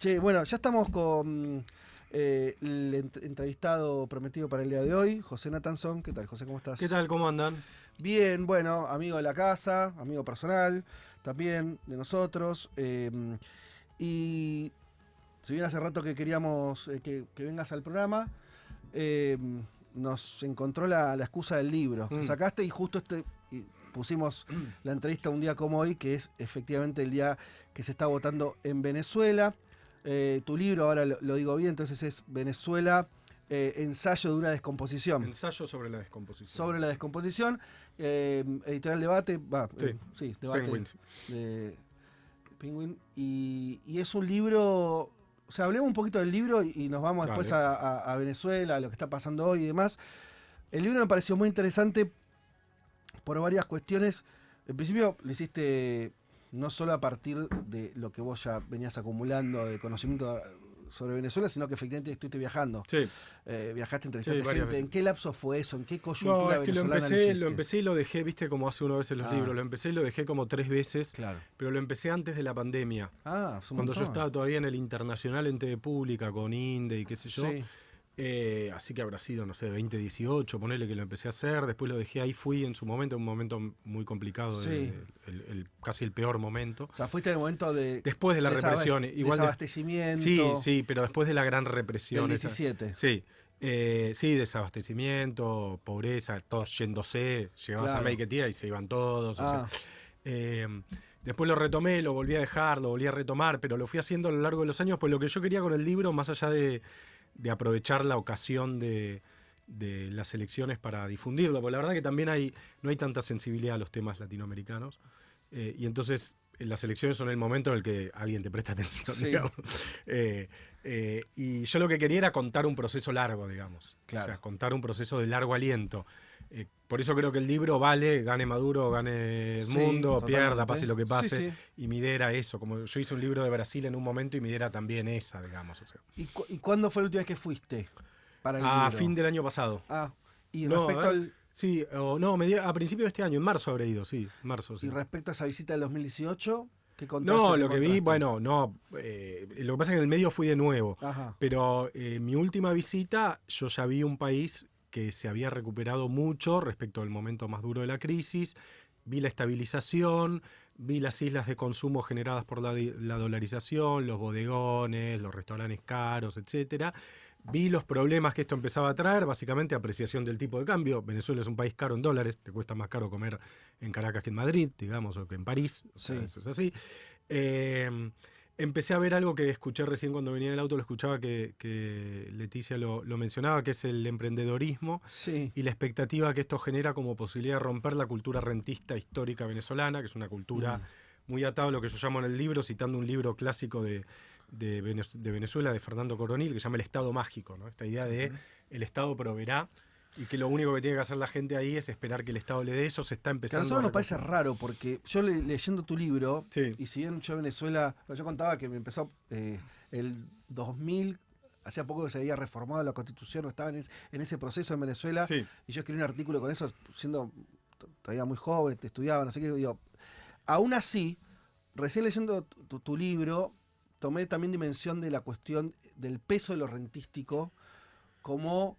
Che, bueno, ya estamos con el entrevistado prometido para el día de hoy, José Natanson. ¿Qué tal, José? ¿Cómo estás? ¿Qué tal? ¿Cómo andan? Bien, bueno, amigo de la casa, amigo personal, también de nosotros. Y si bien hace rato que queríamos que vengas al programa, eh, nos encontró la excusa del libro que sacaste y justo pusimos la entrevista un día como hoy, que es efectivamente el día que se está votando en Venezuela. Tu libro, ahora lo digo bien, entonces es Venezuela, ensayo de una descomposición. Ensayo sobre la descomposición. Sobre la descomposición, editorial Debate, Sí, Debate Penguin. de Penguin, y es un libro, o sea, hablemos un poquito del libro y nos vamos Dale. después a Venezuela, a lo que está pasando hoy y demás. El libro me pareció muy interesante por varias cuestiones. En principio lo hiciste no solo a partir de lo que vos ya venías acumulando de conocimiento sobre Venezuela, sino que efectivamente estuviste viajando. Sí. Viajaste, entrevistaste varias gente. veces. ¿En qué lapso fue eso? ¿En qué No, coyuntura es que venezolana lo empecé y lo dejé, viste, como hace uno veces los libros. Lo empecé y lo dejé como 3 veces, Claro. pero lo empecé antes de la pandemia. Es un Cuando yo montón. estaba todavía en el Internacional en TV Pública, con INDE y qué sé yo. Sí. Así que habrá sido, no sé, 2018, ponele que lo empecé a hacer. Después lo dejé ahí, fui en su momento, un momento muy complicado, Sí. casi el peor momento. O sea, fuiste en el momento de... Después de la represión. Desabastecimiento. Sí, pero después de la gran represión. Del 17. Sí, desabastecimiento, pobreza, todos yéndose, llegabas a Maiquetía y se iban todos. O sea, después lo retomé, lo volví a dejar, lo volví a retomar, pero lo fui haciendo a lo largo de los años, pues lo que yo quería con el libro, más allá de aprovechar la ocasión de las elecciones para difundirlo, porque la verdad que también no hay tanta sensibilidad a los temas latinoamericanos, y entonces las elecciones son el momento en el que alguien te presta atención, Sí. digamos. Y yo lo que quería era contar un proceso largo, digamos. Claro. O sea, contar un proceso de largo aliento. Por eso creo que el libro vale, gane Maduro, gane Edmundo, Sí, pierda, totalmente. pase lo que pase. Sí, sí. Y mi idea era eso, como yo hice un libro de Brasil en un momento y mi idea era también esa, digamos. O sea. ¿Y cuándo fue la última vez que fuiste para el A libro? fin del año pasado. Y No, respecto al... Sí, a principio de este año, en marzo habré ido, sí, marzo. Sí. Y respecto a esa visita del 2018, ¿qué contaste? No, lo que vi, bueno, no, lo que pasa es que en el medio fui de nuevo, Ajá. pero mi última visita yo ya vi un país que se había recuperado mucho respecto al momento más duro de la crisis, vi la estabilización, vi las islas de consumo generadas por la dolarización, los bodegones, los restaurantes caros, etcétera. Vi los problemas que esto empezaba a traer, básicamente apreciación del tipo de cambio. Venezuela es un país caro en dólares, te cuesta más caro comer en Caracas que en Madrid, digamos, o que en París. O sea, eso es así. Empecé a ver algo que escuché recién cuando venía en el auto, lo escuchaba que Leticia lo mencionaba, que es el emprendedorismo y la expectativa que esto genera como posibilidad de romper la cultura rentista histórica venezolana, que es una cultura muy atada a lo que yo llamo en el libro, citando un libro clásico de Venezuela, de Fernando Coronil, que se llama El Estado Mágico, ¿no? Esta idea de el Estado proveerá y que lo único que tiene que hacer la gente ahí es esperar que el Estado le dé eso. Se está empezando. Que a nosotros nos parece raro, porque yo leyendo tu libro, y si bien yo en Venezuela, yo contaba que me empezó el 2000, hacía poco que se había reformado la Constitución, o estaba en ese proceso en Venezuela, y yo escribí un artículo con eso, siendo todavía muy joven, te estudiaba, no sé qué, digo, aún así, recién leyendo tu libro, tomé también dimensión de la cuestión del peso de lo rentístico como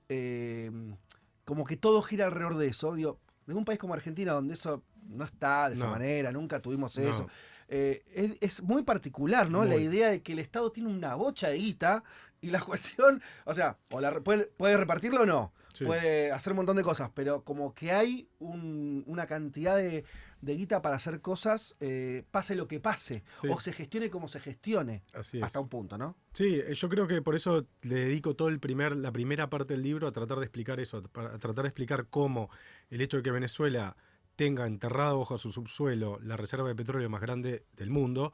que todo gira alrededor de eso. Digo, de un país como Argentina, donde eso no está de esa manera, nunca tuvimos eso. Es muy particular, ¿no? La idea de que el Estado tiene una bocha de guita y la cuestión, o sea, puede repartirlo o no, puede hacer un montón de cosas, pero como que hay una cantidad de guita para hacer cosas, pase lo que pase, o se gestione como se gestione, hasta un punto, ¿no? Sí, yo creo que por eso le dedico la primera parte del libro a tratar de explicar eso, a tratar de explicar cómo el hecho de que Venezuela tenga enterrado bajo su subsuelo la reserva de petróleo más grande del mundo,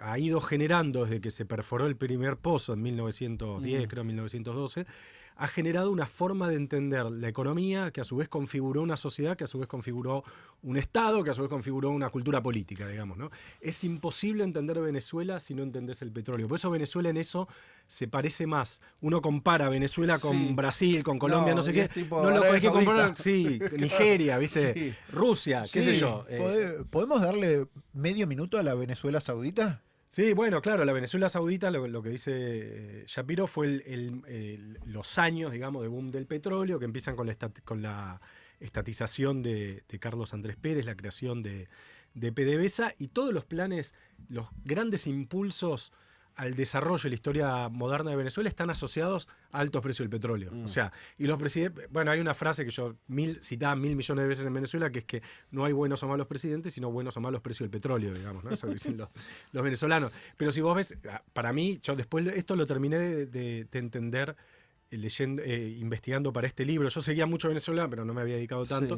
ha ido generando desde que se perforó el primer pozo en 1910, creo 1912, ha generado una forma de entender la economía que a su vez configuró una sociedad, que a su vez configuró un Estado, que a su vez configuró una cultura política, digamos, ¿no? Es imposible entender Venezuela si no entendés el petróleo. Por eso Venezuela en eso se parece más. Uno compara Venezuela con Brasil, con Colombia, no sé qué. No lo hay que comparar. Sí, Nigeria, ¿viste? Rusia, qué sé yo. ¿Podemos darle medio minuto a la Venezuela Saudita? Sí, bueno, claro, la Venezuela Saudita, lo que dice Shapiro, fue los años, digamos, de boom del petróleo, que empiezan con la estatización de Carlos Andrés Pérez, la creación de PDVSA y todos los planes, los grandes impulsos al desarrollo y la historia moderna de Venezuela están asociados a altos precios del petróleo. O sea, y los presidentes, bueno, hay una frase que yo citaba 1.000 millones de veces en Venezuela, que es que no hay buenos o malos presidentes, sino buenos o malos precios del petróleo, digamos, ¿no? Eso dicen los venezolanos. Pero si vos ves, para mí, yo después esto lo terminé de entender leyendo, investigando para este libro. Yo seguía mucho Venezuela, pero no me había dedicado tanto.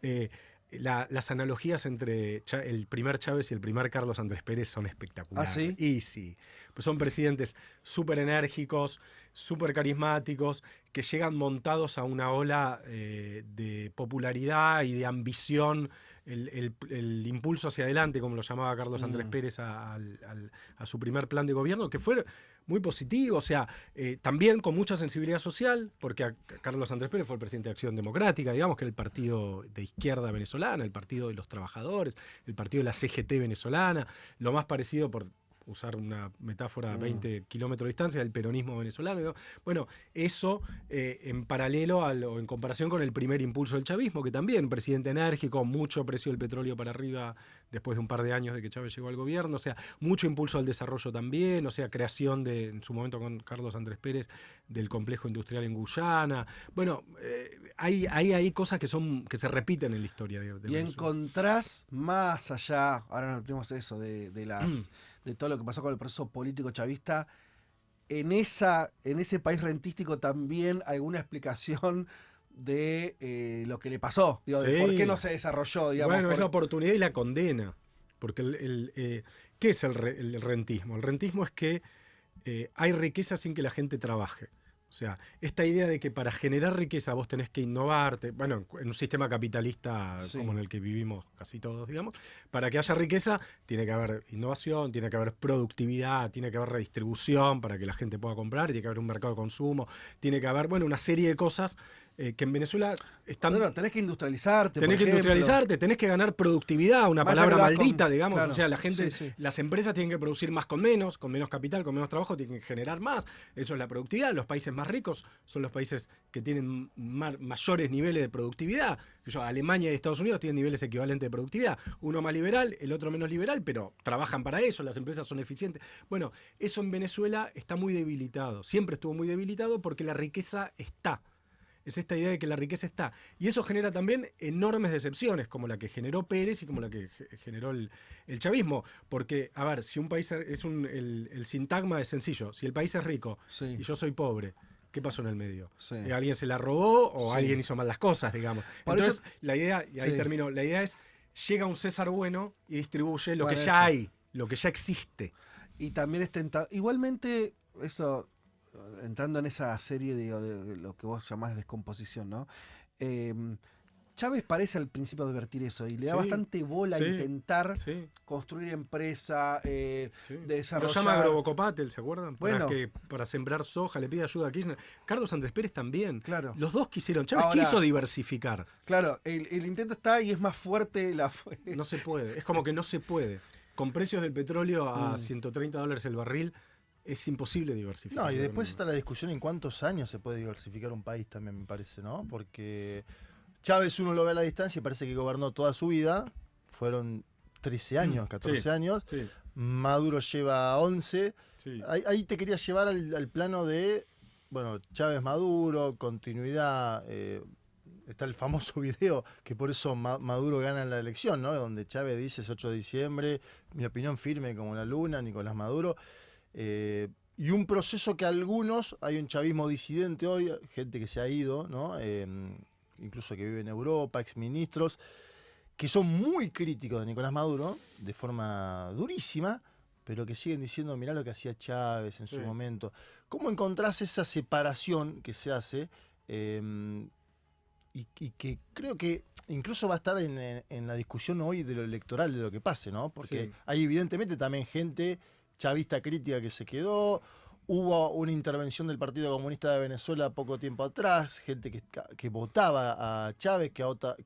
Sí. Las analogías entre el primer Chávez y el primer Carlos Andrés Pérez son espectaculares. ¿Ah, sí? Y sí, pues son presidentes súper enérgicos, súper carismáticos, que llegan montados a una ola de popularidad y de ambición, el impulso hacia adelante, como lo llamaba Carlos Andrés Pérez a su primer plan de gobierno, que fue muy positivo, o sea, también con mucha sensibilidad social, porque Carlos Andrés Pérez fue el presidente de Acción Democrática, digamos que el partido de izquierda venezolana, el partido de los trabajadores, el partido de la CGT venezolana, lo más parecido, por usar una metáfora 20 kilómetros de distancia, del peronismo venezolano. Bueno, eso en paralelo o en comparación con el primer impulso del chavismo, que también un presidente enérgico, mucho precio del petróleo para arriba después de un par de años de que Chávez llegó al gobierno, o sea, mucho impulso al desarrollo también, o sea, creación en su momento con Carlos Andrés Pérez, del complejo industrial en Guyana. Bueno, hay cosas que se repiten en la historia de y encontrás más allá, ahora no tenemos eso, de todo lo que pasó con el proceso político chavista, en ese país rentístico también alguna explicación de lo que le pasó, digo, de por qué no se desarrolló, digamos. Bueno, es la oportunidad y la condena, porque ¿qué es el rentismo? El rentismo es que hay riqueza sin que la gente trabaje. O sea, esta idea de que para generar riqueza vos tenés que innovarte, bueno, en un sistema capitalista como en el que vivimos casi todos, digamos, para que haya riqueza tiene que haber innovación, tiene que haber productividad, tiene que haber redistribución para que la gente pueda comprar, tiene que haber un mercado de consumo, tiene que haber, bueno, una serie de cosas que en Venezuela están... Bueno, tenés que industrializarte, tenés que ganar productividad, una palabra maldita, digamos. Claro, o sea, la gente, las empresas tienen que producir más con menos capital, con menos trabajo, tienen que generar más. Eso es la productividad. Los países más ricos son los países que tienen mayores niveles de productividad. Alemania y Estados Unidos tienen niveles equivalentes de productividad. Uno más liberal, el otro menos liberal, pero trabajan para eso, las empresas son eficientes. Bueno, eso en Venezuela está muy debilitado. Siempre estuvo muy debilitado porque la riqueza está. Es esta idea de que la riqueza está. Y eso genera también enormes decepciones, como la que generó Pérez y como la que generó el chavismo. Porque, a ver, si un país el sintagma es sencillo. Si el país es rico y yo soy pobre, ¿qué pasó en el medio? ¿Alguien se la robó o alguien hizo mal las cosas, digamos? Entonces, la idea, y ahí termino, la idea es, llega un César bueno y distribuye lo que ya hay, lo que ya existe. Y también es tentador. Igualmente, eso... entrando en esa serie de lo que vos llamás descomposición, ¿no? Chávez parece al principio advertir eso y le da bastante bola a intentar construir empresa, desarrollar... Lo llama Agrobocopatel, ¿se acuerdan? Para sembrar soja, le pide ayuda a Kirchner. Carlos Andrés Pérez también. Claro. Los dos quisieron. Chávez quiso diversificar. Claro, el intento está y es más fuerte No se puede, es como que no se puede. Con precios del petróleo a $130 el barril, es imposible diversificar. No, y después está la discusión en cuántos años se puede diversificar un país también, me parece, ¿no? Porque Chávez uno lo ve a la distancia y parece que gobernó toda su vida. Fueron 13 años, 14 años. Sí. Maduro lleva 11. Sí. Ahí te quería llevar al plano de, bueno, Chávez-Maduro, continuidad. Está el famoso video que por eso Maduro gana la elección, ¿no? Donde Chávez dice, es 8 de diciembre, mi opinión firme como la luna, Nicolás Maduro. Y un proceso que hay un chavismo disidente hoy, gente que se ha ido, ¿no? Incluso que vive en Europa, exministros, que son muy críticos de Nicolás Maduro, de forma durísima, pero que siguen diciendo, mirá lo que hacía Chávez en su momento. ¿Cómo encontrás esa separación que se hace? Y que creo que incluso va a estar en la discusión hoy de lo electoral, de lo que pase, ¿no? Porque hay evidentemente también gente chavista crítica que se quedó, hubo una intervención del Partido Comunista de Venezuela poco tiempo atrás, gente que votaba a Chávez, que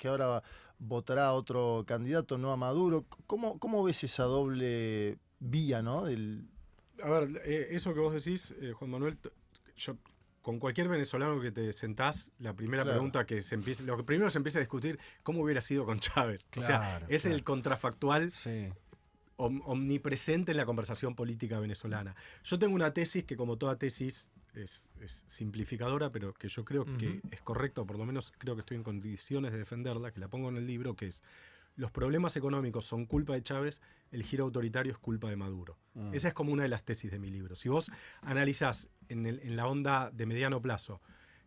ahora votará a otro candidato, no a Maduro. ¿Cómo ves esa doble vía, ¿no? A ver, eso que vos decís, Juan Manuel, yo con cualquier venezolano que te sentás, la primera pregunta que se empieza, lo que primero se empieza a discutir, ¿cómo hubiera sido con Chávez? O sea, es el contrafactual omnipresente en la conversación política venezolana. Yo tengo una tesis que, como toda tesis, es simplificadora, pero que yo creo que es correcta, o por lo menos creo que estoy en condiciones de defenderla, que la pongo en el libro, que es: los problemas económicos son culpa de Chávez, el giro autoritario es culpa de Maduro. Esa es como una de las tesis de mi libro. Si vos analizás en la onda de mediano plazo,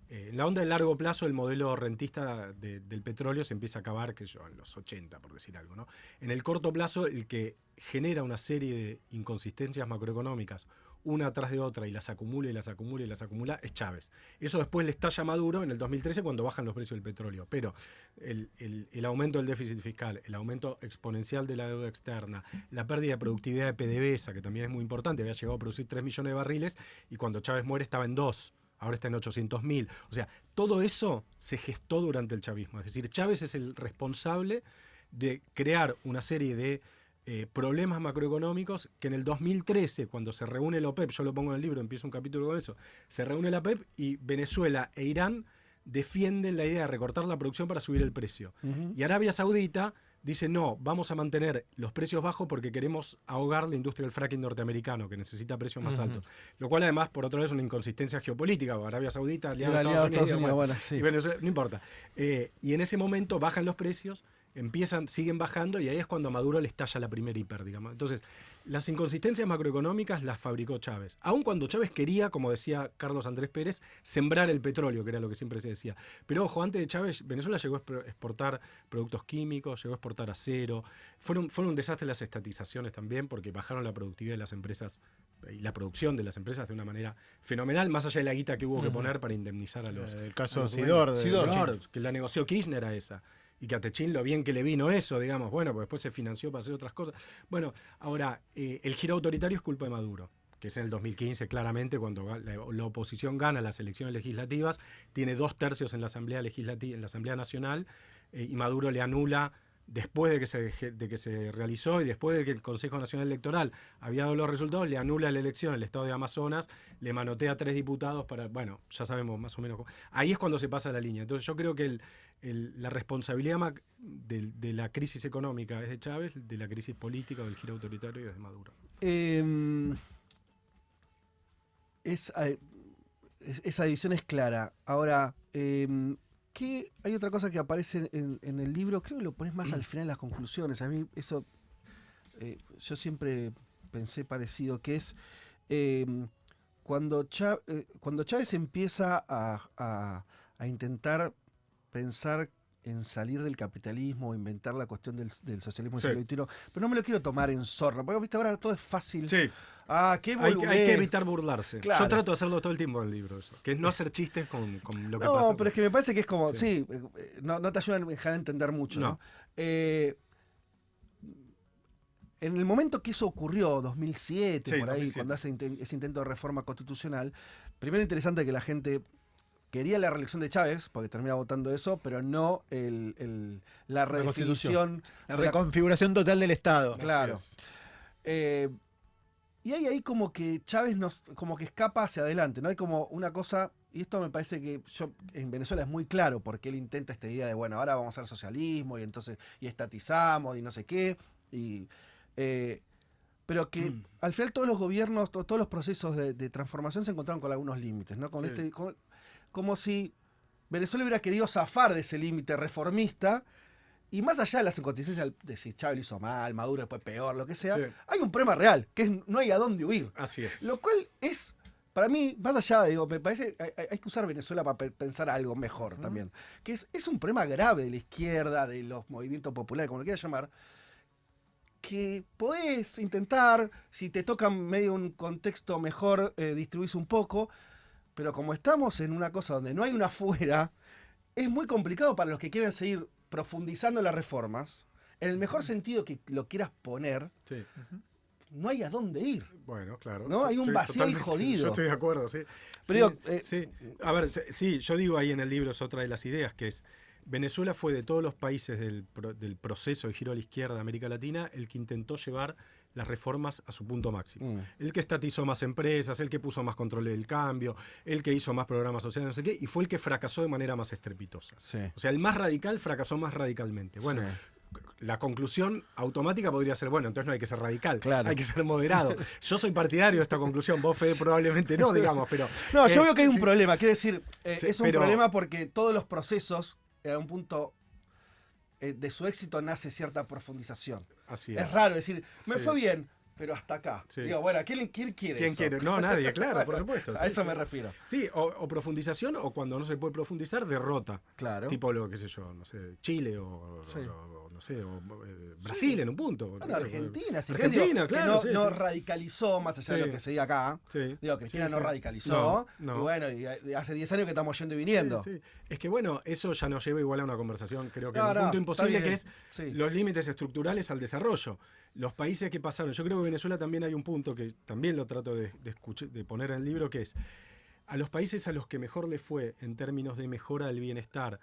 en la onda de largo plazo, el modelo rentista del petróleo se empieza a acabar, en los 80, por decir algo, ¿no? En el corto plazo, el que genera una serie de inconsistencias macroeconómicas, una atrás de otra, y las acumula y las acumula y las acumula, es Chávez. Eso después le estalla a Maduro en el 2013 cuando bajan los precios del petróleo. Pero el aumento del déficit fiscal, el aumento exponencial de la deuda externa, la pérdida de productividad de PDVSA, que también es muy importante, había llegado a producir 3 millones de barriles y cuando Chávez muere estaba en 2. Ahora está en 800.000. O sea, todo eso se gestó durante el chavismo. Es decir, Chávez es el responsable de crear una serie de problemas macroeconómicos que en el 2013, cuando se reúne la OPEP, yo lo pongo en el libro, empiezo un capítulo con eso, se reúne la OPEP y Venezuela e Irán defienden la idea de recortar la producción para subir el precio. Y Arabia Saudita dice: no, vamos a mantener los precios bajos porque queremos ahogar la industria del fracking norteamericano, que necesita precios más altos. Lo cual, además, por otro lado, es una inconsistencia geopolítica. Arabia Saudita, aliado a Estados Unidos, y Venezuela, no importa. Y en ese momento bajan los precios, siguen bajando, y ahí es cuando a Maduro le estalla la primera hiper, digamos. Entonces, las inconsistencias macroeconómicas las fabricó Chávez. Aun cuando Chávez quería, como decía Carlos Andrés Pérez, sembrar el petróleo, que era lo que siempre se decía. Pero ojo, antes de Chávez, Venezuela llegó a exportar productos químicos, llegó a exportar acero. Fueron un desastre las estatizaciones también, porque bajaron la productividad de las empresas y la producción de las empresas de una manera fenomenal, más allá de la guita que hubo que poner para indemnizar a los... El caso Sidor, que la negoció Kirchner a esa. Y que a Techín lo bien que le vino eso, digamos, bueno, pues después se financió para hacer otras cosas. Bueno, ahora, el giro autoritario es culpa de Maduro, que es en el 2015, claramente, cuando la oposición gana las elecciones legislativas, tiene 2/3 en la Asamblea Legislativa, en la Asamblea Nacional, y Maduro le anula, después de que se realizó y después de que el Consejo Nacional Electoral había dado los resultados, le anula la elección en el estado de Amazonas, le manotea 3 diputados para, bueno, ya sabemos más o menos. Ahí es cuando se pasa la línea. Entonces yo creo que la responsabilidad de la crisis económica es de Chávez, de la crisis política, del giro autoritario, es de Maduro. Esa división es clara. Ahora, hay otra cosa que aparece en el libro, creo que lo pones más al final en las conclusiones. A mí eso, yo siempre pensé parecido, que es cuando Chávez empieza a intentar pensar en salir del capitalismo o inventar la cuestión del socialismo pero no me lo quiero tomar en zorra, porque ¿viste? Ahora todo es fácil. Sí. Qué hay que evitar burlarse. Claro. Yo trato de hacerlo todo el tiempo en el libro, eso, que es no hacer chistes con lo que pasa. No, pero es que me parece que es como, no te ayudan a entender mucho, ¿no? En el momento que eso ocurrió, 2007, por ahí, 2007. Cuando hace ese intento de reforma constitucional, primero interesante que la gente quería la reelección de Chávez, porque termina votando eso, pero no la redefinición. La reconfiguración total del Estado. Claro. Y hay ahí como que Chávez como que escapa hacia adelante, ¿no? Hay como una cosa, y esto me parece que en Venezuela es muy claro, porque él intenta esta idea de, bueno, ahora vamos a hacer socialismo, y entonces, y estatizamos, y no sé qué, pero que al final todos los gobiernos, todos los procesos de transformación se encontraron con algunos límites, ¿no? Como si Venezuela hubiera querido zafar de ese límite reformista, y más allá de las inconsistencias de si Chávez lo hizo mal, Maduro después peor, lo que sea, hay un problema real, que es no hay a dónde huir. Así es. Lo cual es, para mí, más allá, me parece hay que usar Venezuela para pensar algo mejor también, que es un problema grave de la izquierda, de los movimientos populares, como lo quieras llamar, que podés intentar, si te toca medio un contexto mejor, distribuirse un poco, pero como estamos en una cosa donde no hay una fuera, es muy complicado para los que quieren seguir profundizando las reformas, en el mejor sentido que lo quieras poner, no hay a dónde ir. Bueno, claro. ¿No? Hay un vacío ahí jodido. Yo estoy de acuerdo, sí. Pero A ver, yo digo ahí en el libro, es otra de las ideas, que es: Venezuela fue de todos los países del proceso de giro a la izquierda de América Latina el que intentó llevar las reformas a su punto máximo. El que estatizó más empresas, el que puso más control del cambio, el que hizo más programas sociales, no sé qué, y fue el que fracasó de manera más estrepitosa. Sí. O sea, el más radical fracasó más radicalmente. Bueno, la conclusión automática podría ser, bueno, entonces no hay que ser radical, hay que ser moderado. Yo soy partidario de esta conclusión, vos, Fede, probablemente no, digamos, pero... No, yo veo que hay un problema, quiere decir, es un problema porque todos los procesos, a un punto de su éxito nace cierta profundización. Así es raro decir, me fue bien, pero hasta acá. Sí. Digo, bueno, ¿quién quiere ¿Quién eso? quiere? No, nadie, claro, por supuesto. A eso me refiero. Sí, o profundización, o cuando no se puede profundizar, derrota. Claro. Tipo lo, qué sé yo, no sé, Chile o no sé, o Brasil en un punto. Bueno, Argentina, sí. Argentina, digo, claro. Que no radicalizó, más allá de lo que se diga acá. Sí. Digo, Cristina no radicalizó. No. Y bueno, y hace 10 años que estamos yendo y viniendo. Sí. Es que bueno, eso ya nos lleva igual a una conversación, creo que No, un punto imposible, que es los límites estructurales al desarrollo. Los países que pasaron, yo creo que en Venezuela también hay un punto que también lo trato de poner en el libro, que es a los países a los que mejor les fue en términos de mejora del bienestar,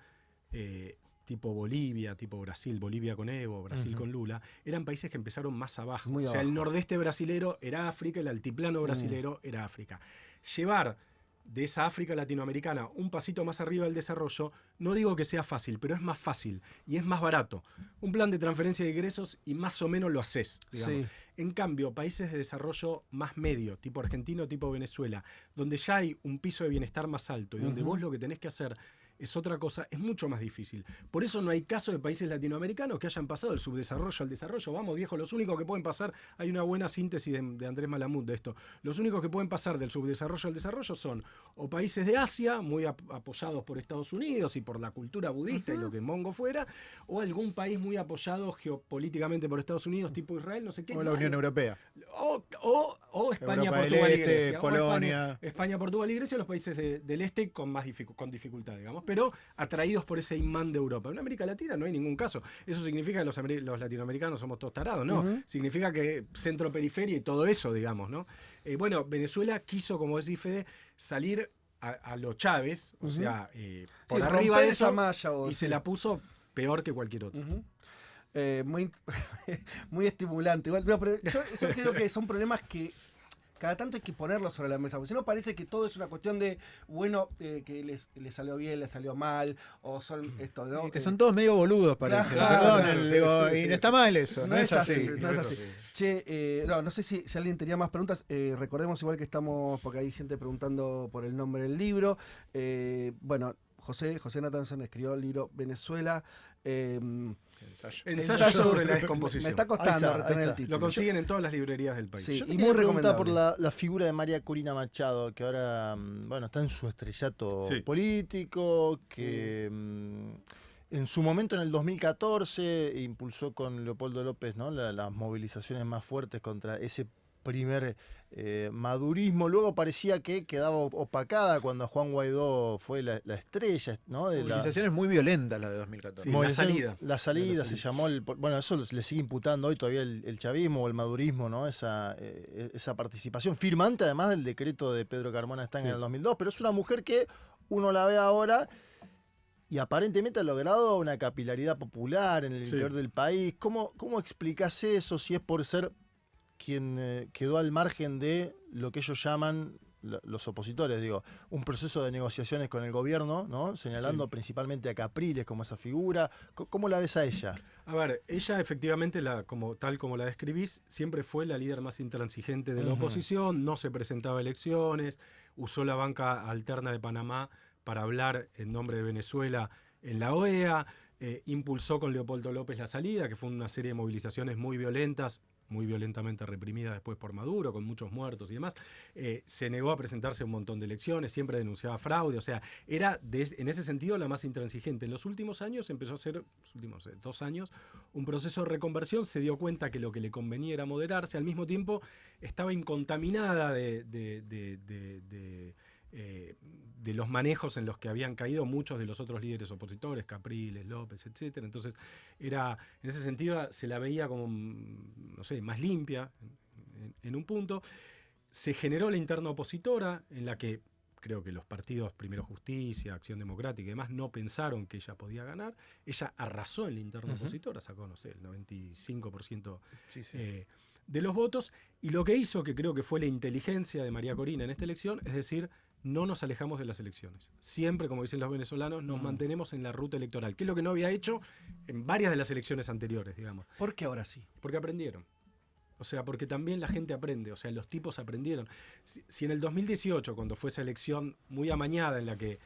tipo Bolivia, tipo Brasil, Bolivia con Evo, Brasil con Lula, eran países que empezaron más abajo. Muy abajo. El nordeste brasilero era África, el altiplano brasilero era África. Llevar de esa África latinoamericana un pasito más arriba del desarrollo, no digo que sea fácil, pero es más fácil y es más barato. Un plan de transferencia de ingresos y más o menos lo haces, digamos. En cambio, países de desarrollo más medio, tipo Argentina o tipo Venezuela, donde ya hay un piso de bienestar más alto y donde vos lo que tenés que hacer es otra cosa, es mucho más difícil. Por eso no hay caso de países latinoamericanos que hayan pasado del subdesarrollo al desarrollo. Vamos, viejo, los únicos que pueden pasar, hay una buena síntesis de Andrés Malamud de esto, los únicos que pueden pasar del subdesarrollo al desarrollo son o países de Asia, muy apoyados por Estados Unidos y por la cultura budista y lo que mongo fuera, o algún país muy apoyado geopolíticamente por Estados Unidos, tipo Israel, no sé qué. O la Unión Europea. O España, Europa Portugal del y Este, Grecia. Polonia. España, Portugal y Grecia, los países del este con dificultad, digamos, pero atraídos por ese imán de Europa. En América Latina no hay ningún caso. ¿Eso significa que los latinoamericanos somos todos tarados? No. Significa que centro-periferia y todo eso, digamos, ¿no? Bueno, Venezuela quiso, como decís, Fede, salir a lo Chávez, o sea, por arriba de eso, esa malla, y se la puso peor que cualquier otro. Muy estimulante. Igual, pero yo creo que son problemas que cada tanto hay que ponerlos sobre la mesa, porque si no parece que todo es una cuestión de, bueno, que les salió bien, les salió mal, o son esto, ¿no? Que son todos medio boludos, parece. Claro, Perdón, y no está mal eso. No es así. Che, no sé si alguien tenía más preguntas. Recordemos igual que estamos, porque hay gente preguntando por el nombre del libro. Bueno, José Nathanson escribió el libro Venezuela. Ensayo sobre la descomposición. Me está costando retener el título. Lo consiguen en todas las librerías del país. Sí, y muy recomendable por la figura de María Corina Machado, que ahora está en su estrellato político, que en su momento, en el 2014, impulsó con Leopoldo López, ¿no?, las movilizaciones más fuertes contra ese primer madurismo. Luego parecía que quedaba opacada cuando Juan Guaidó fue la estrella, ¿no? Movilizaciones muy violentas la de 2014. Sí, la salida se llamó, bueno, eso le sigue imputando hoy todavía el chavismo o el madurismo, ¿no? Esa participación firmante, además del decreto de Pedro Carmona Están en el 2002, pero es una mujer que uno la ve ahora y aparentemente ha logrado una capilaridad popular en el interior del país. ¿Cómo explicás eso, si es por ser quien quedó al margen de lo que ellos llaman, los opositores, digo, un proceso de negociaciones con el gobierno, ¿no?, señalando principalmente a Capriles como esa figura? ¿Cómo la ves a ella? A ver, ella efectivamente, tal como la describís, siempre fue la líder más intransigente de la oposición, no se presentaba a elecciones, usó la banca alterna de Panamá para hablar en nombre de Venezuela en la OEA, impulsó con Leopoldo López la salida, que fue una serie de movilizaciones muy violentas, muy violentamente reprimida después por Maduro, con muchos muertos y demás. Se negó a presentarse a un montón de elecciones, siempre denunciaba fraude, o sea, era en ese sentido la más intransigente. En los últimos años empezó a hacer, los últimos 2 años, un proceso de reconversión, se dio cuenta que lo que le convenía era moderarse, al mismo tiempo estaba incontaminada de los manejos en los que habían caído muchos de los otros líderes opositores, Capriles, López, etcétera. Entonces, en ese sentido se la veía como, no sé, más limpia en un punto. Se generó la interna opositora, en la que creo que los partidos, primero Justicia, Acción Democrática y demás, no pensaron que ella podía ganar. Ella arrasó en la interna opositora, sacó, no sé, el 95% de los votos, y lo que hizo, que creo que fue la inteligencia de María Corina en esta elección, es decir, no nos alejamos de las elecciones. Siempre, como dicen los venezolanos, nos mantenemos en la ruta electoral, que es lo que no había hecho en varias de las elecciones anteriores, digamos. ¿Por qué ahora sí? Porque aprendieron. O sea, porque también la gente aprende, o sea, los tipos aprendieron. Si en el 2018, cuando fue esa elección muy amañada en la que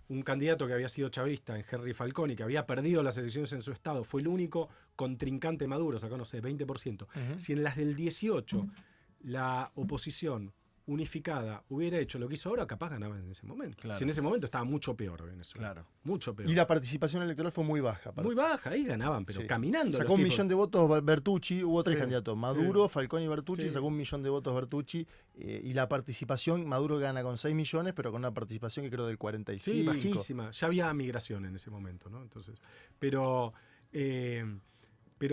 un candidato que había sido chavista, en Henry Falconi, que había perdido las elecciones en su estado, fue el único contrincante Maduro, sacó, no sé, 20%. Si en las del 18 la oposición unificada hubiera hecho lo que hizo ahora, capaz ganaba en ese momento. Claro. Si en ese momento estaba mucho peor Venezuela. Claro. Mucho peor. Y la participación electoral fue muy baja. Muy baja, ahí ganaban, pero caminando. Sacó 1.000.000 de votos Bertucci, hubo 3 candidatos, Maduro, Falconi y Bertucci, Sí. sacó 1.000.000 de votos Bertucci, y la participación, Maduro gana con 6 millones, pero con una participación que creo del 45. Sí, bajísima. Ya había migración en ese momento, ¿no? Entonces, pero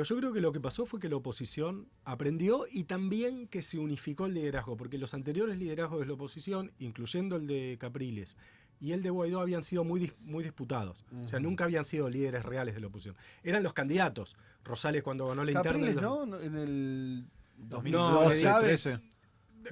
yo creo que lo que pasó fue que la oposición aprendió y también que se unificó el liderazgo, porque los anteriores liderazgos de la oposición, incluyendo el de Capriles y el de Guaidó, habían sido muy disputados. O sea, nunca habían sido líderes reales de la oposición. Eran los candidatos. Rosales cuando ganó la Capriles, interna... ¿no? En el 2012, Chávez. 13.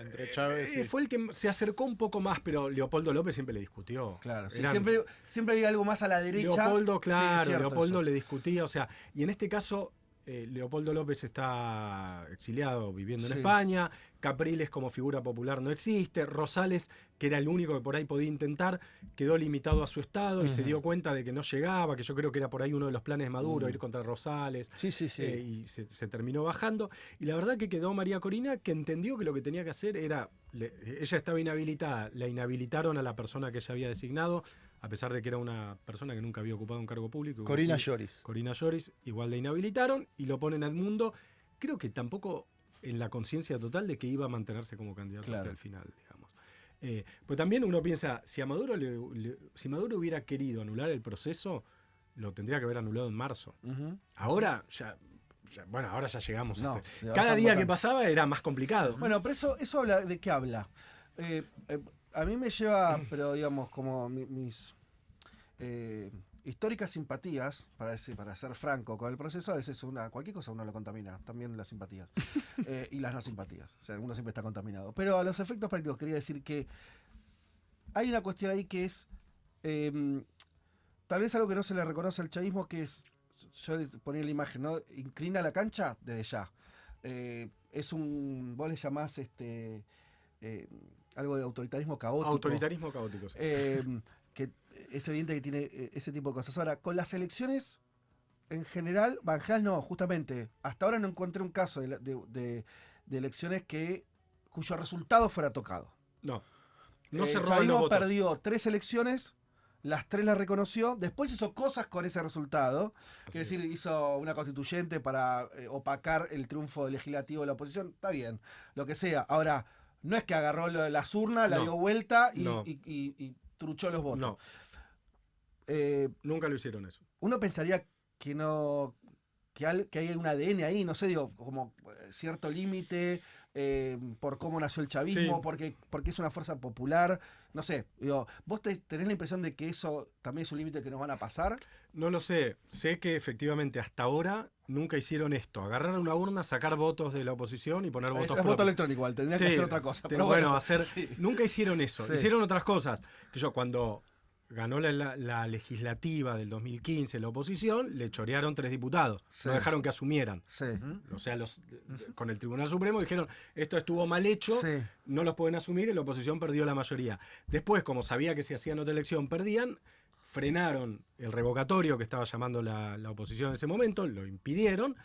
Entre Chávez y... Fue el que se acercó un poco más, pero Leopoldo López siempre le discutió. Claro, sí, Eran- siempre hay algo más a la derecha. Leopoldo, Sí, claro, es cierto Leopoldo eso. le discutía, o sea, y en este caso Leopoldo López está exiliado viviendo en Sí. España, Capriles como figura popular no existe, Rosales, que era el único que por ahí podía intentar, quedó limitado a su estado y se dio cuenta de que no llegaba, que yo creo que era por ahí uno de los planes de Maduro, ir contra Rosales, Sí, sí, sí. y se terminó bajando. Y la verdad que quedó María Corina, que entendió que lo que tenía que hacer era, ella estaba inhabilitada, la inhabilitaron a la persona que ella había designado, a pesar de que era una persona que nunca había ocupado un cargo público. Corina Lloris. Corina Lloris, igual la inhabilitaron y lo ponen a Edmundo, creo que tampoco en la conciencia total de que iba a mantenerse como candidato Claro. hasta el final, digamos. Pues también uno piensa, si a Maduro si Maduro hubiera querido anular el proceso, lo tendría que haber anulado en marzo. Ujú. Ahora bueno, ahora ya llegamos. No, a se va cada a día votar. que pasaba era más complicado. Bueno, pero eso habla, ¿de qué habla? A mí me lleva, pero digamos, como mis históricas simpatías, para ser franco con el proceso, a veces cualquier cosa uno lo contamina, también las simpatías y las no simpatías, o sea, uno siempre está contaminado. Pero a los efectos prácticos quería decir que hay una cuestión ahí que es tal vez algo que no se le reconoce al chavismo, que es, yo les ponía la imagen, ¿no? Inclina la cancha desde ya. Vos le llamás algo de autoritarismo caótico. Autoritarismo caótico. Sí. Que es evidente que tiene ese tipo de cosas. Ahora, con las elecciones, en general no, justamente, hasta ahora no encontré un caso de elecciones cuyo resultado fuera tocado. No se El roban los chavismo votos. perdió 3 elecciones, las 3 las reconoció, después hizo cosas con ese resultado, es decir, hizo una constituyente para opacar el triunfo legislativo de la oposición, está bien, lo que sea. Ahora, no es que agarró las urnas, la No. dio vuelta No. y truchó los votos. No, nunca lo hicieron eso. Uno pensaría que no que hay un ADN ahí, no sé, digo, como cierto límite por cómo nació el chavismo, Sí. porque es una fuerza popular, no sé, digo, ¿vos tenés la impresión de que eso también es un límite que nos van a pasar? No lo sé. Sé que efectivamente hasta ahora nunca hicieron esto. Agarrar una urna, sacar votos de la oposición y poner votos Es voto propios. electrónico, igual, tendría que Sí, hacer otra cosa. pero bueno, nunca hicieron eso. Sí. Hicieron otras cosas. Que cuando ganó la legislativa del 2015 la oposición, le chorearon 3 diputados. Sí. No dejaron que asumieran. Sí. O sea, con el Tribunal Supremo dijeron, esto estuvo mal hecho, Sí. no los pueden asumir y la oposición perdió la mayoría. Después, como sabía que si hacían otra elección perdían, frenaron el revocatorio que estaba llamando la oposición en ese momento, lo impidieron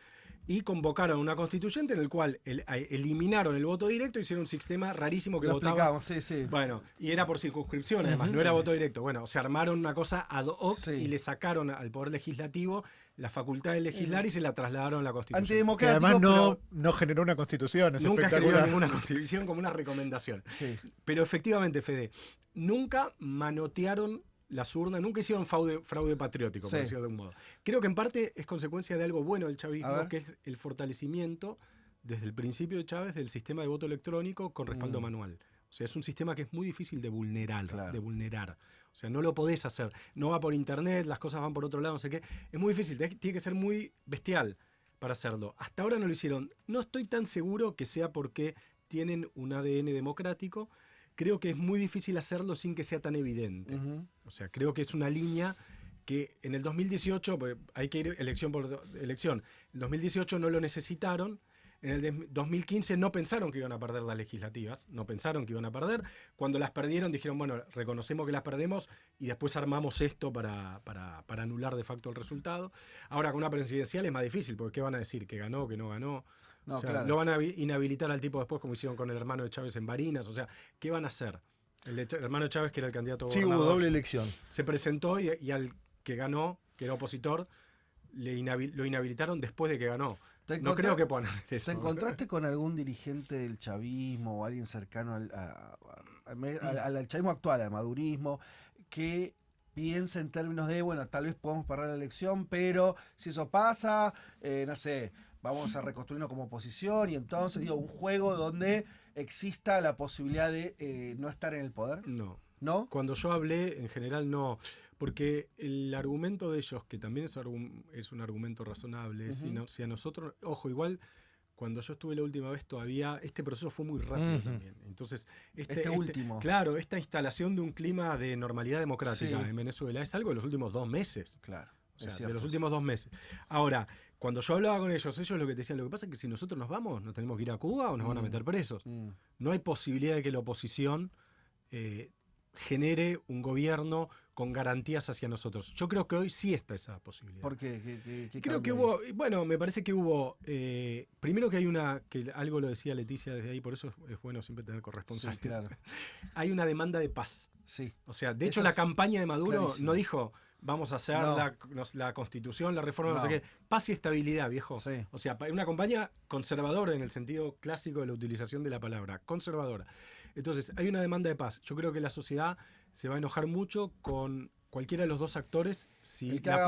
y convocaron una constituyente en el cual eliminaron el voto directo y hicieron un sistema rarísimo que Lo votabas. explicamos, sí, sí. Bueno, y era por circunscripción, además, no era voto directo. Bueno, se armaron una cosa ad hoc Sí. y le sacaron al Poder Legislativo la facultad de legislar y se la trasladaron a la Constitución. Que Antidemocrático, además pero... no generó una constitución. Es Nunca escribió espectacular. ninguna constitución como una recomendación. Sí. Pero efectivamente, Fede, nunca manotearon las urnas, nunca hicieron fraude patriótico, por Sí. decirlo de algún modo. Creo que en parte es consecuencia de algo bueno del A chavismo, ver. que es el fortalecimiento desde el principio de Chávez del sistema de voto electrónico con respaldo manual. O sea, es un sistema que es muy difícil de vulnerar, Claro. O sea, no lo podés hacer. No va por internet, las cosas van por otro lado, no sé qué. Es muy difícil, tiene que ser muy bestial. para hacerlo. Hasta ahora no lo hicieron. No estoy tan seguro que sea porque tienen un ADN democrático. Creo que es muy difícil hacerlo sin que sea tan evidente. O sea, creo que es una línea que en el 2018, pues hay que ir elección por elección, en el 2018 no lo necesitaron. En el 2015 no pensaron que iban a perder las legislativas, no pensaron que iban a perder. Cuando las perdieron dijeron, bueno, reconocemos que las perdemos y después armamos esto para anular de facto el resultado. Ahora con una presidencial es más difícil, porque ¿qué van a decir? ¿Que ganó, que no ganó? No, o sea, claro. lo van a inhabilitar al tipo después, como hicieron con el hermano de Chávez en Barinas. O sea, ¿qué van a hacer? El hermano de Chávez, que era el candidato Sí, gobernador, hubo doble elección. se presentó y al que ganó, que era opositor, lo inhabilitaron después de que ganó. No creo que puedan hacer eso. ¿Te encontraste con algún dirigente del chavismo o alguien cercano al chavismo actual, al madurismo, que piense en términos de, bueno, tal vez podamos perder la elección, pero si eso pasa, no sé, vamos a reconstruirnos como oposición y entonces, digo, un juego donde exista la posibilidad de no estar en el poder? No. ¿No? Cuando yo hablé, en general no, porque el argumento de ellos, que también es un argumento razonable, si a nosotros, ojo, igual cuando yo estuve la última vez todavía, este proceso fue muy rápido también. Entonces, este último. Claro, esta instalación de un clima de normalidad democrática en Venezuela es algo de los últimos 2 meses. Claro. O sea, de los últimos 2 meses. Ahora, cuando yo hablaba con ellos lo que te decían, lo que pasa es que si nosotros nos vamos, nos tenemos que ir a Cuba o nos van a meter presos. No hay posibilidad de que la oposición genere un gobierno con garantías hacia nosotros. Yo creo que hoy sí está esa posibilidad. ¿Por qué? Creo que hubo, bueno, me parece que hubo, primero que hay que algo lo decía Leticia desde ahí, por eso es bueno siempre tener corresponsales. Sí, claro. Hay una demanda de paz. Sí. O sea, de hecho la campaña de Maduro clarísimo. no dijo, vamos a hacer la constitución, la reforma, no sé qué. Paz y estabilidad, viejo. Sí. O sea, una campaña conservadora en el sentido clásico de la utilización de la palabra, conservadora. Entonces, hay una demanda de paz. Yo creo que la sociedad se va a enojar mucho con cualquiera de los dos actores si la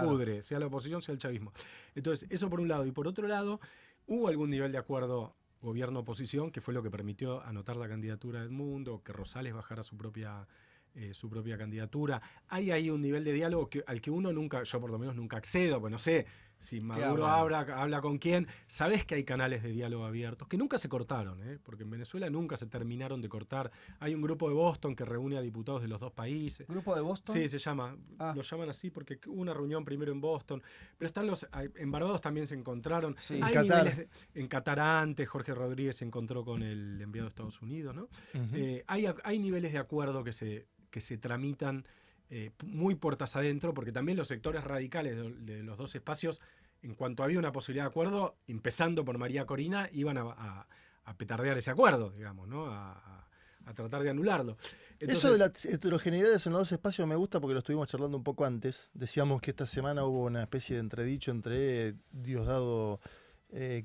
pudre, sea la oposición, sea el chavismo. Entonces, eso por un lado. Y por otro lado, hubo algún nivel de acuerdo gobierno-oposición, que fue lo que permitió anotar la candidatura de Edmundo, que Rosales bajara su propia candidatura. Hay ahí un nivel de diálogo al que uno nunca, yo por lo menos nunca accedo, pues no sé si Maduro habla con quién. Sabés que hay canales de diálogo abiertos que nunca se cortaron, porque en Venezuela nunca se terminaron de cortar. Hay un grupo de Boston que reúne a diputados de los dos países. ¿Grupo de Boston? Sí, se llama. Lo llaman así porque hubo una reunión primero en Boston, pero en Barbados también se encontraron. Sí, hay en Qatar. En Qatar antes, Jorge Rodríguez se encontró con el enviado de Estados Unidos, ¿no? Hay niveles de acuerdo que se tramitan muy puertas adentro, porque también los sectores radicales de los dos espacios, en cuanto había una posibilidad de acuerdo, empezando por María Corina, iban a petardear ese acuerdo, digamos, ¿no? A tratar de anularlo. Entonces, eso de las heterogeneidades en los dos espacios me gusta porque lo estuvimos charlando un poco antes. Decíamos que esta semana hubo una especie de entredicho entre Diosdado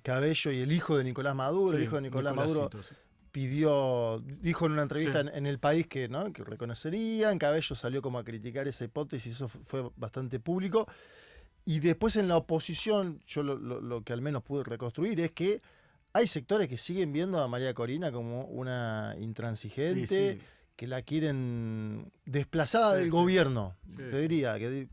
Cabello y el hijo de Nicolás Maduro. sí, el hijo de Nicolás Maduro sí. dijo en una entrevista en El País que reconocerían. Cabello salió como a criticar esa hipótesis, eso fue bastante público. Y después en la oposición, yo lo que al menos pude reconstruir es que hay sectores que siguen viendo a María Corina como una intransigente, que la quieren desplazada del gobierno. Te diría que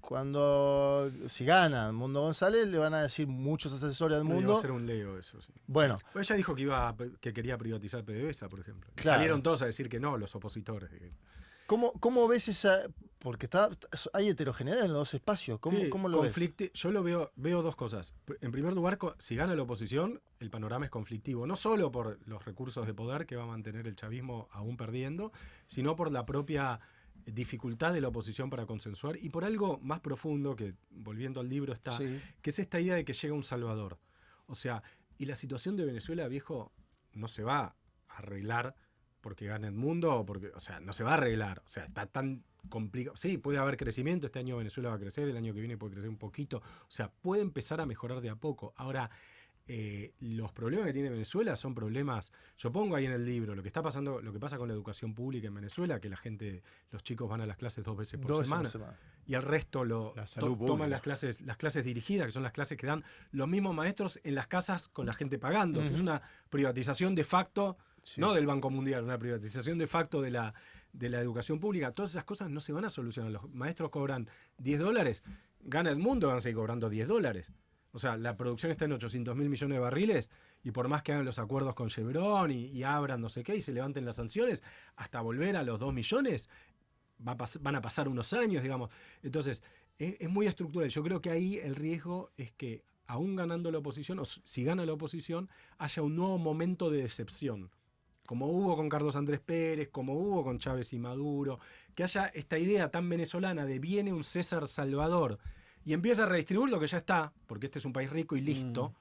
si gana Edmundo González, le van a decir muchos asesores del mundo. Va a ser un leo eso, sí. Bueno. Ella dijo que quería privatizar PDVSA, por ejemplo. Claro. Salieron todos a decir que no, los opositores. ¿Cómo ves esa...? Porque hay heterogeneidad en los dos espacios. ¿Cómo lo ves? Yo lo veo dos cosas. En primer lugar, si gana la oposición, el panorama es conflictivo. No solo por los recursos de poder que va a mantener el chavismo aún perdiendo, sino por la propia dificultad de la oposición para consensuar y por algo más profundo que, volviendo al libro, está, que es esta idea de que llega un salvador. O sea, y la situación de Venezuela, viejo, no se va a arreglar porque gane el mundo, o sea, no se va a arreglar. O sea, está tan complicado. Sí, puede haber crecimiento, este año Venezuela va a crecer, el año que viene puede crecer un poquito. O sea, puede empezar a mejorar de a poco. Ahora, los problemas que tiene Venezuela son problemas, yo pongo ahí en el libro lo que pasa con la educación pública en Venezuela, que los chicos van a las clases 2 veces por semana. Y el resto toman las clases dirigidas, que son las clases que dan los mismos maestros en las casas con la gente pagando, que es una privatización de facto, no del Banco Mundial, una privatización de facto de la educación pública. Todas esas cosas no se van a solucionar. Los maestros cobran $10, gana Edmundo, van a seguir cobrando $10. O sea, la producción está en 800.000 millones de barriles y por más que hagan los acuerdos con Chevron y abran no sé qué y se levanten las sanciones, hasta volver a los 2 millones van a pasar unos años, digamos. Entonces, es muy estructural. Yo creo que ahí el riesgo es que, aún ganando la oposición, o si gana la oposición, haya un nuevo momento de decepción. Como hubo con Carlos Andrés Pérez, como hubo con Chávez y Maduro, que haya esta idea tan venezolana de viene un César Salvador y empieza a redistribuir lo que ya está, porque este es un país rico y listo,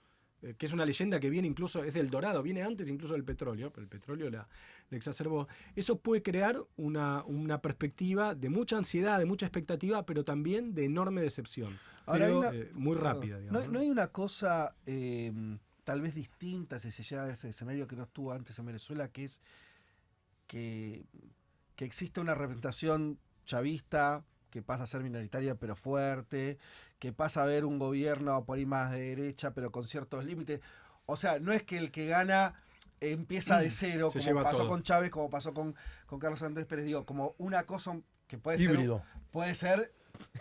que es una leyenda que viene incluso, es del dorado, viene antes incluso del petróleo, pero el petróleo la exacerbó. Eso puede crear una perspectiva de mucha ansiedad, de mucha expectativa, pero también de enorme decepción. Ahora pero, muy rápida, digamos. No hay una cosa tal vez distinta si se llega a ese escenario que no estuvo antes en Venezuela, que es que existe una representación chavista que pasa a ser minoritaria pero fuerte, que pasa a ver un gobierno por ahí más de derecha pero con ciertos límites. O sea, no es que el que gana empieza de cero, como pasó con Chávez, como pasó con Carlos Andrés Pérez, digo, como una cosa que híbrido. Puede ser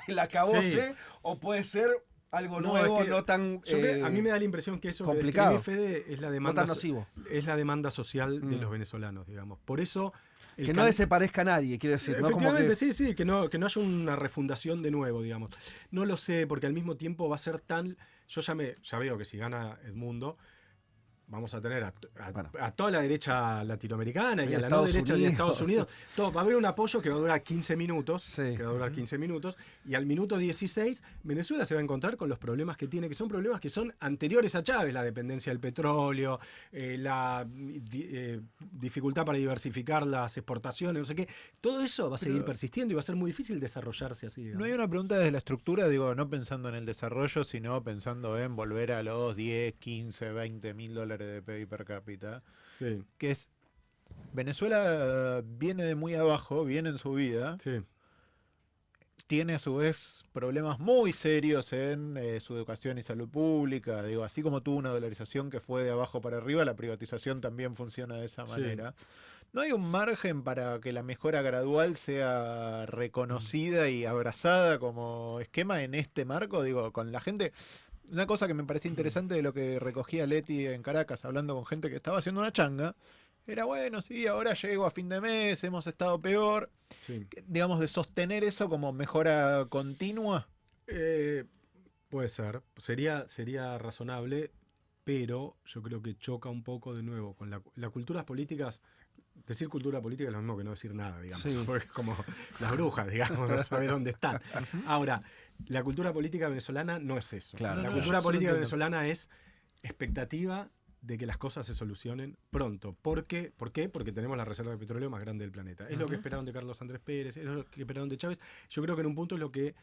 el acabose o puede ser algo nuevo, es que no tan a mí me da la impresión que eso complicado, que Fede es la demanda, no tan nocivo. Es la demanda social de los venezolanos, digamos. Por eso que no desaparezca a nadie, quiero decir. Efectivamente, ¿no? Como sí, que no haya una refundación de nuevo, digamos. No lo sé, porque al mismo tiempo va a ser tan... Yo ya veo que si gana Edmundo, vamos a tener a toda la derecha latinoamericana y a la no derecha de Estados Unidos. Va a haber un apoyo que va a durar 15 minutos. Y al minuto 16, Venezuela se va a encontrar con los problemas que tiene, que son problemas que son anteriores a Chávez: la dependencia del petróleo, la dificultad para diversificar las exportaciones, no sé qué. Todo eso va a seguir persistiendo y va a ser muy difícil desarrollarse así, digamos. No hay una pregunta desde la estructura, digo, no pensando en el desarrollo, sino pensando en volver a los 10, 15, 20 mil dólares de PIB per cápita, que es Venezuela viene de muy abajo, viene en su vida, tiene a su vez problemas muy serios en su educación y salud pública, digo, así como tuvo una dolarización que fue de abajo para arriba, la privatización también funciona de esa manera. ¿No hay un margen para que la mejora gradual sea reconocida y abrazada como esquema en este marco? Digo, con la gente... Una cosa que me parece interesante de lo que recogía Leti en Caracas, hablando con gente que estaba haciendo una changa, era bueno, sí, ahora llego a fin de mes, hemos estado peor. Digamos, de sostener eso como mejora continua. Puede ser, sería razonable, pero yo creo que choca un poco de nuevo con las culturas políticas. Decir cultura política es lo mismo que no decir nada, digamos, porque es como las brujas, digamos, no sabes dónde están. Ahora, la cultura política venezolana no es eso. La cultura política venezolana es expectativa de que las cosas se solucionen pronto. ¿Por qué? Porque tenemos la reserva de petróleo más grande del planeta. Es lo que esperaron de Carlos Andrés Pérez, es lo que esperaron de Chávez. Yo creo que en un punto es lo que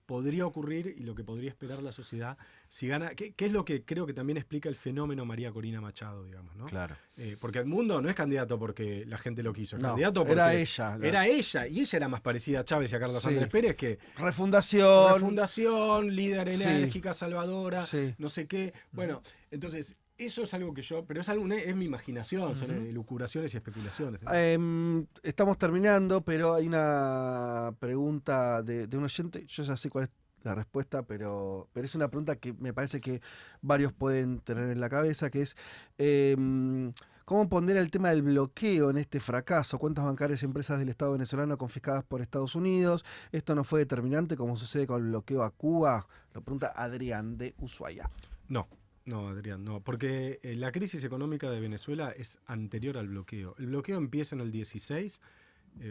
podría ocurrir y lo que podría esperar la sociedad si gana, que es lo que creo que también explica el fenómeno María Corina Machado, digamos, ¿no? Claro. Porque Edmundo no es candidato porque la gente lo quiso, candidato porque era ella. Era ella, y ella era más parecida a Chávez y a Carlos Andrés Pérez que... Refundación, líder enérgica, salvadora, no sé qué. Bueno, entonces... Eso es algo que pero es mi imaginación, son elucubraciones y especulaciones. Estamos terminando, pero hay una pregunta de un oyente. Yo ya sé cuál es la respuesta, pero es una pregunta que me parece que varios pueden tener en la cabeza, que es ¿cómo pondera el tema del bloqueo en este fracaso? ¿Cuentas bancarias y empresas del Estado venezolano confiscadas por Estados Unidos? ¿Esto no fue determinante como sucede con el bloqueo a Cuba? Lo pregunta Adrián de Ushuaia. No, Adrián, no, porque la crisis económica de Venezuela es anterior al bloqueo. El bloqueo empieza en el 16,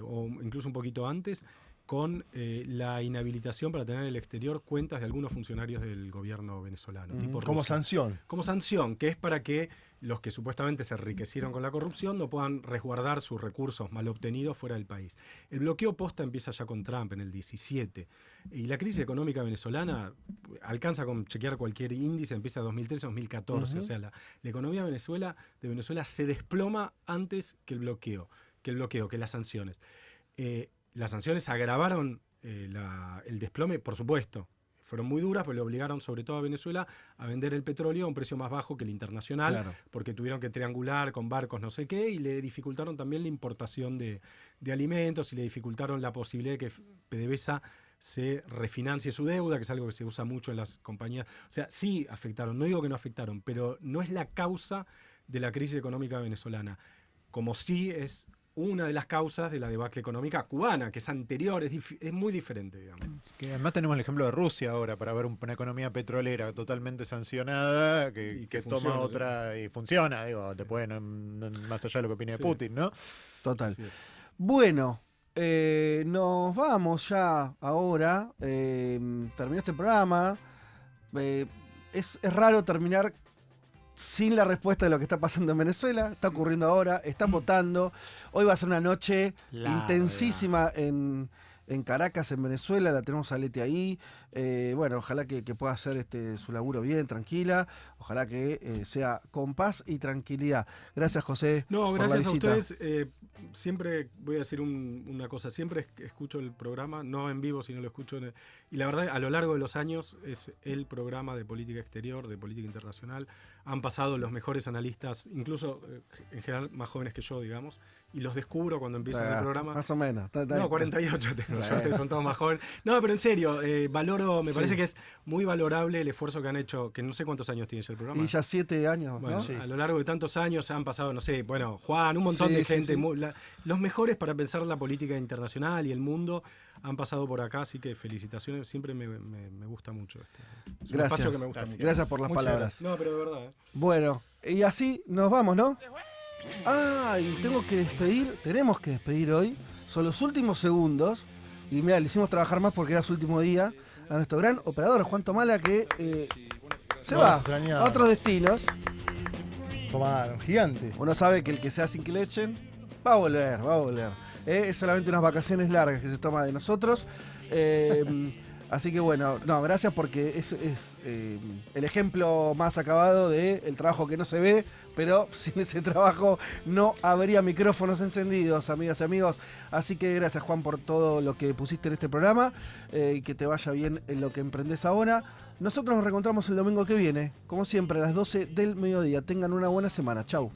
o incluso un poquito antes, con la inhabilitación para tener en el exterior cuentas de algunos funcionarios del gobierno venezolano. Tipo como Rusia. sanción. Como sanción, que es para que los que supuestamente se enriquecieron con la corrupción no puedan resguardar sus recursos mal obtenidos fuera del país. El bloqueo posta empieza ya con Trump en el 17. Y la crisis económica venezolana alcanza con chequear cualquier índice, empieza en 2013-2014. O sea, la economía de Venezuela se desploma antes que el bloqueo, que las sanciones. Las sanciones agravaron el desplome, por supuesto. Fueron muy duras, pero le obligaron sobre todo a Venezuela a vender el petróleo a un precio más bajo que el internacional, porque tuvieron que triangular con barcos no sé qué, y le dificultaron también la importación de alimentos, y le dificultaron la posibilidad de que PDVSA se refinancie su deuda, que es algo que se usa mucho en las compañías. O sea, sí afectaron, no digo que no afectaron, pero no es la causa de la crisis económica venezolana, como sí es una de las causas de la debacle económica cubana, que es anterior, es muy diferente, digamos. Que además tenemos el ejemplo de Rusia ahora, para ver una economía petrolera totalmente sancionada, que toma otra y funciona, digo, después más allá de lo que opine Putin, ¿no? Total. Bueno, nos vamos ya ahora, terminó este programa, es raro terminar sin la respuesta de lo que está pasando en Venezuela. Está ocurriendo ahora, están votando. Hoy va a ser una noche intensísima en Caracas, en Venezuela. La tenemos a Leti ahí. Bueno, ojalá que pueda hacer su laburo bien, tranquila. Ojalá que sea con paz y tranquilidad. Gracias, José. No, gracias a ustedes. Siempre voy a decir una cosa. Siempre escucho el programa, no en vivo, sino lo escucho y la verdad, a lo largo de los años es el programa de política exterior, de política internacional. Han pasado los mejores analistas, incluso en general más jóvenes que yo, digamos, y los descubro cuando empiezan el programa. Más o menos. No, 48 tengo yo, ustedes son todos más jóvenes. No, pero en serio, valoro, me parece que es muy valorable el esfuerzo que han hecho, que no sé cuántos años tiene ya el programa. Y ya 7 años, bueno, ¿no? A lo largo de tantos años han pasado, no sé, bueno, Juan, un montón de gente. Los mejores para pensar la política internacional y el mundo han pasado por acá, así que felicitaciones, siempre me gusta mucho esto. Es un espacio que me gusta mucho. Gracias por las palabras. No, pero de verdad. Bueno, y así nos vamos, ¿no? Y tenemos que despedir hoy. Son los últimos segundos. Y mira, le hicimos trabajar más porque era su último día a nuestro gran operador, Juan Tomala, que se va a otros destinos. Tomala, un gigante. Uno sabe que el que sea sin que le echen, va a volver. Es solamente unas vacaciones largas que se toma de nosotros. Así que bueno, gracias porque es el ejemplo más acabado del trabajo que no se ve, pero sin ese trabajo no habría micrófonos encendidos, amigas y amigos. Así que gracias, Juan, por todo lo que pusiste en este programa y que te vaya bien en lo que emprendés ahora. Nosotros nos reencontramos el domingo que viene, como siempre, a las 12 del mediodía. Tengan una buena semana. Chau.